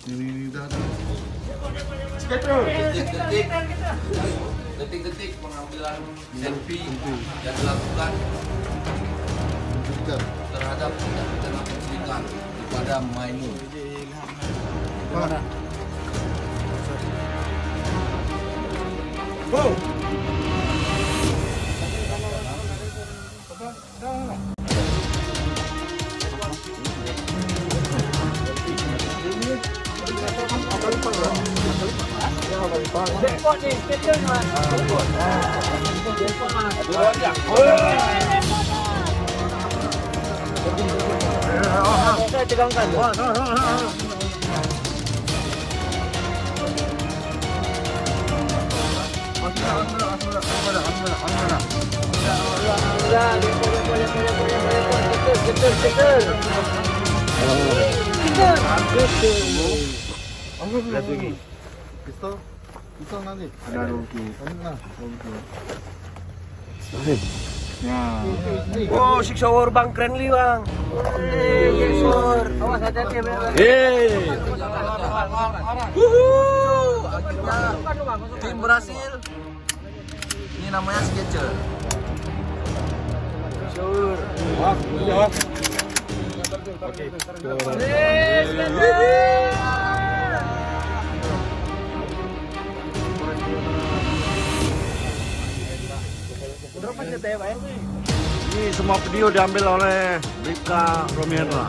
Ini dah ada. Detik-detik pengambilan selfie yang dilakukan terhadap tindak penculikan kepada Maimun. Pistol nanti. Ada rugi. Oh, six hour bang, keren li bang. Awas hati-hati ya. Akhirnya tim berhasil. Ini namanya sketcher. Ini semua video diambil oleh Bribka Romihendra.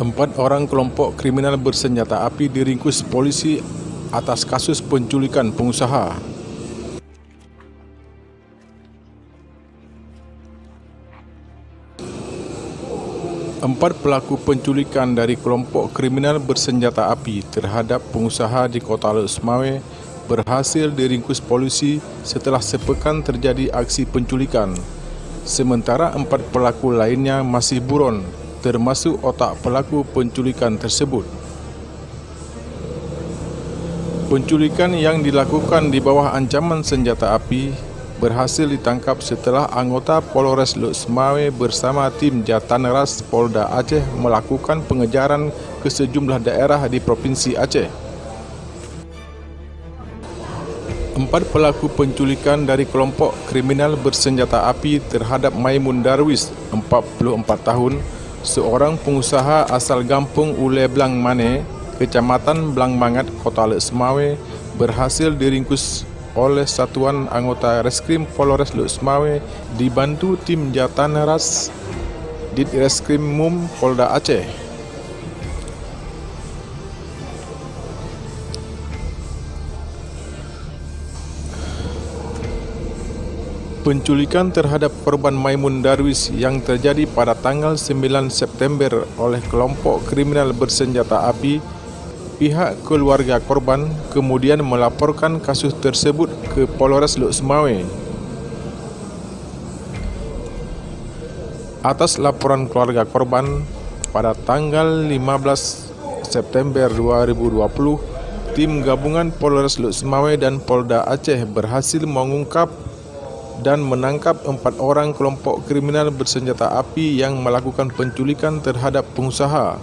Empat orang kelompok kriminal bersenjata api diringkus polisi atas kasus penculikan pengusaha. Empat pelaku penculikan dari kelompok kriminal bersenjata api terhadap pengusaha di Kota Lok Semawe berhasil diringkus polisi setelah sepekan terjadi aksi penculikan. Sementara empat pelaku lainnya masih buron, termasuk otak pelaku penculikan tersebut. Penculikan yang dilakukan di bawah ancaman senjata api berhasil ditangkap setelah anggota Polres Lok Semawe bersama tim Jataneras Polda Aceh melakukan pengejaran ke sejumlah daerah di Provinsi Aceh. Empat pelaku penculikan dari kelompok kriminal bersenjata api terhadap Maimun Darwis, 44 tahun, seorang pengusaha asal Kampung Ule Blang Mane, Kecamatan Blang Mangat, Kota Lok Semawe, berhasil diringkus oleh Satuan Anggota Reskrim Polres Lok Semawe dibantu tim Jataneras Ditreskrim Mum Polda Aceh. Penculikan terhadap korban Maimun Darwis yang terjadi pada tanggal 9 September oleh kelompok kriminal bersenjata api, pihak keluarga korban kemudian melaporkan kasus tersebut ke Polres Lok Semawe. Atas laporan keluarga korban, pada tanggal 15 September 2020, tim gabungan Polres Lok Semawe dan Polda Aceh berhasil mengungkap dan menangkap 4 orang kelompok kriminal bersenjata api yang melakukan penculikan terhadap pengusaha.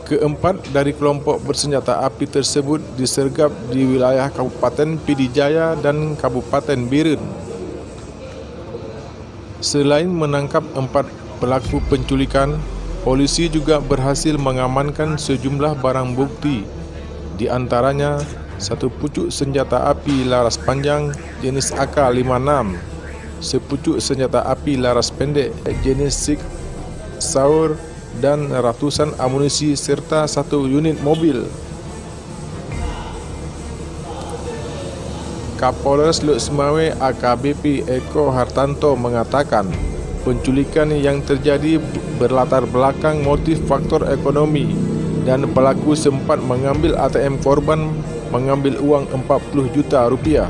Keempat dari kelompok bersenjata api tersebut disergap di wilayah Kabupaten Pidijaya dan Kabupaten Biren. Selain menangkap 4 pelaku penculikan, polisi juga berhasil mengamankan sejumlah barang bukti, di antaranya satu pucuk senjata api laras panjang jenis AK-56, sepucuk senjata api laras pendek jenis Sig Sauer, dan ratusan amunisi serta satu unit mobil. Kapolres Luk Semawe AKBP Eko Hartanto mengatakan penculikan yang terjadi berlatar belakang motif faktor ekonomi dan pelaku sempat mengambil ATM korban mengambil uang 40 juta rupiah.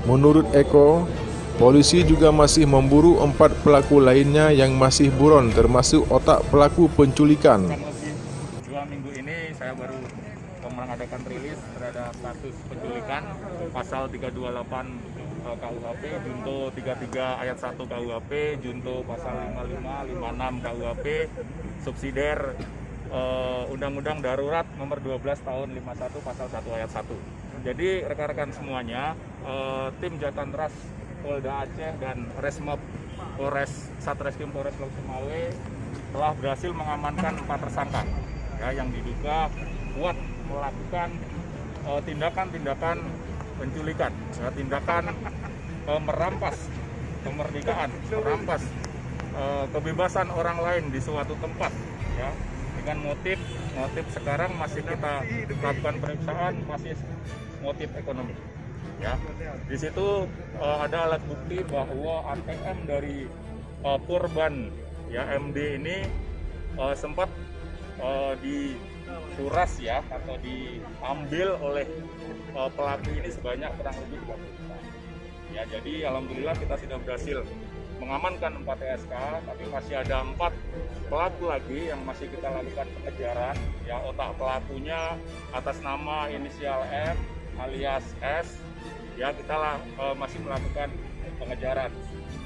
Menurut Eko, polisi juga masih memburu 4 pelaku lainnya yang masih buron termasuk otak pelaku penculikan. Dua minggu ini saya baru mengadakan rilis terhadap kasus penculikan pasal 328 KUHP, junto 33 ayat 1 KUHP, junto pasal 55, 56 KUHP, subsidiar Undang-Undang Darurat nomor 12 tahun 51 pasal 1 ayat 1. Jadi rekan-rekan semuanya, tim Jatan Ras Polda Aceh dan Resmob Polres Satreskrim Polres Luk Semawe telah berhasil mengamankan 4 tersangka ya, yang diduga kuat melakukan tindakan-tindakan penculikan, ya, tindakan merampas kemerdekaan, merampas kebebasan orang lain di suatu tempat, ya, dengan motif sekarang masih kita lakukan pemeriksaan, masih motif ekonomi. Ya, di situ ada alat bukti bahwa ATM dari korban ya MD ini sempat dikuras ya atau diambil oleh pelaku ini sebanyak kurang lebih 20 juta. Ya, jadi alhamdulillah kita sudah berhasil mengamankan 4 TSK, tapi masih ada 4 pelaku lagi yang masih kita lakukan pengejaran. Ya, otak pelakunya atas nama inisial M alias S. Ya, kita masih melakukan pengejaran,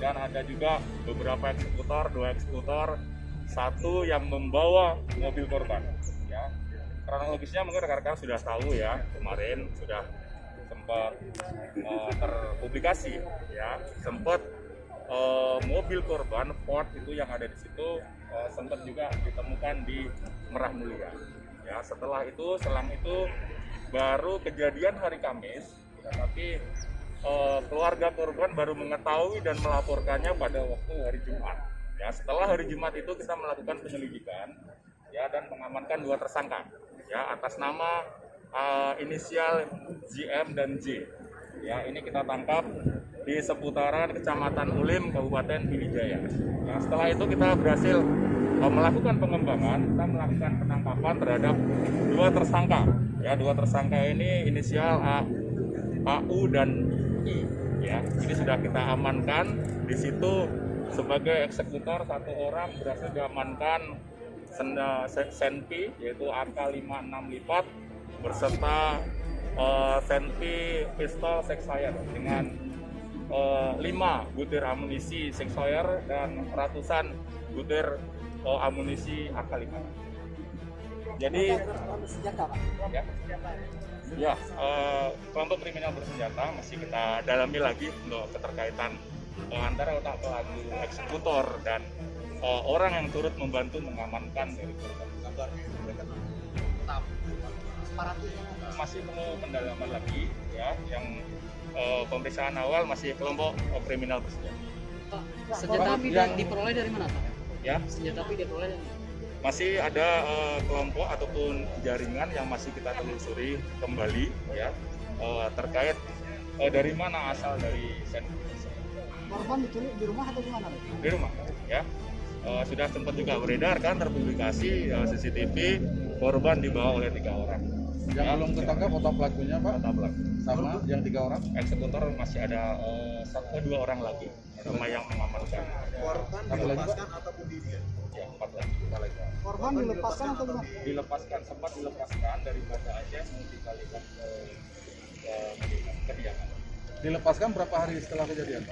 dan ada juga beberapa eksekutor, 2 eksekutor, 1 yang membawa mobil korban. Ya, kronologisnya mungkin rekan-rekan sudah tahu ya, kemarin sudah sempat terpublikasi ya, sempat mobil korban Ford itu yang ada di situ sempat juga ditemukan di Merah Mulia. Ya, setelah itu, selang itu baru kejadian hari Kamis, tapi keluarga korban baru mengetahui dan melaporkannya pada waktu hari Jumat. Ya, setelah hari Jumat itu kita melakukan penyelidikan ya, dan mengamankan 2 tersangka ya, atas nama inisial JM dan J. Ya, ini kita tangkap di seputaran Kecamatan Ulim, Kabupaten Pidijaya. Ya, setelah itu kita berhasil melakukan pengembangan, kita melakukan penangkapan terhadap 2 tersangka. Ya, 2 tersangka ini inisial AU dan I. Ya, ini sudah kita amankan. Di situ sebagai eksekutor 1 orang berhasil diamankan senpi yaitu AK-56 lipat berserta senpi pistol Sexfire dengan 5 butir amunisi Sexfire dan ratusan butir amunisi AK-5. Jadi ya, kelompok kriminal bersenjata masih kita dalami lagi untuk keterkaitan antara otak pelaku eksekutor dan orang yang turut membantu mengamankan dari korban. Masih perlu pendalaman lagi ya, yang pemeriksaan awal masih kelompok kriminal bersenjata. Senjata api yang diperoleh dari mana, Pak? Ya, Senjata api diperoleh dari mana? masih ada kelompok ataupun jaringan yang masih kita telusuri kembali ya, terkait dari mana asal dari senpi. Korban diculik di rumah atau di mana? Di rumah ya. Sudah sempat juga beredar kan, terpublikasi CCTV korban dibawa oleh 3 orang. Yang belum ketangkap otak pelakunya, Pak? Otak pelaku Sama yang 3 orang? eksekutor masih ada 2 orang lagi sama yang mengamankan. Korban dilepaskan ataupun dia? Ya, 4 lagi. Korban dilepaskan atau gimana? Dilepaskan, sempat dilepaskan dari Banda Aceh mau dikalikan ke kediaman. Dilepaskan berapa hari setelah kejadian?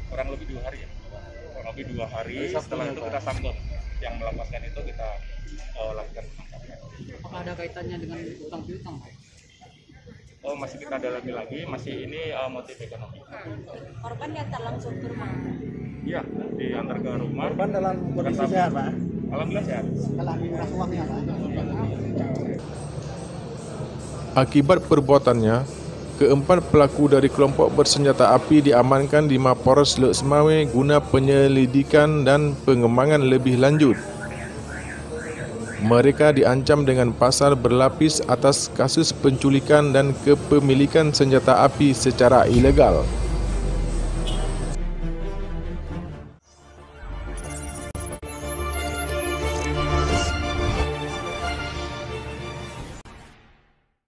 Kurang lebih 2 hari ya. Kurang lebih 2 hari setelah itu Pak. kita sambut. Yang melepaskan itu kita lakukan penangkapan. Apakah ada kaitannya dengan utang piutang, Pak? Oh, masih kita dalami lagi, masih ini motif ekonomi. Korban diantar langsung ke rumah. Iya, diantar ke rumah. Korban dalam kondisi sehat, Pak? Alhamdulillah sehat. Setelah dimeras uangnya, Pak? Akibat perbuatannya, keempat pelaku dari kelompok bersenjata api diamankan di Mapolres Luk Semawe guna penyelidikan dan pengembangan lebih lanjut. Mereka diancam dengan pasal berlapis atas kasus penculikan dan kepemilikan senjata api secara ilegal.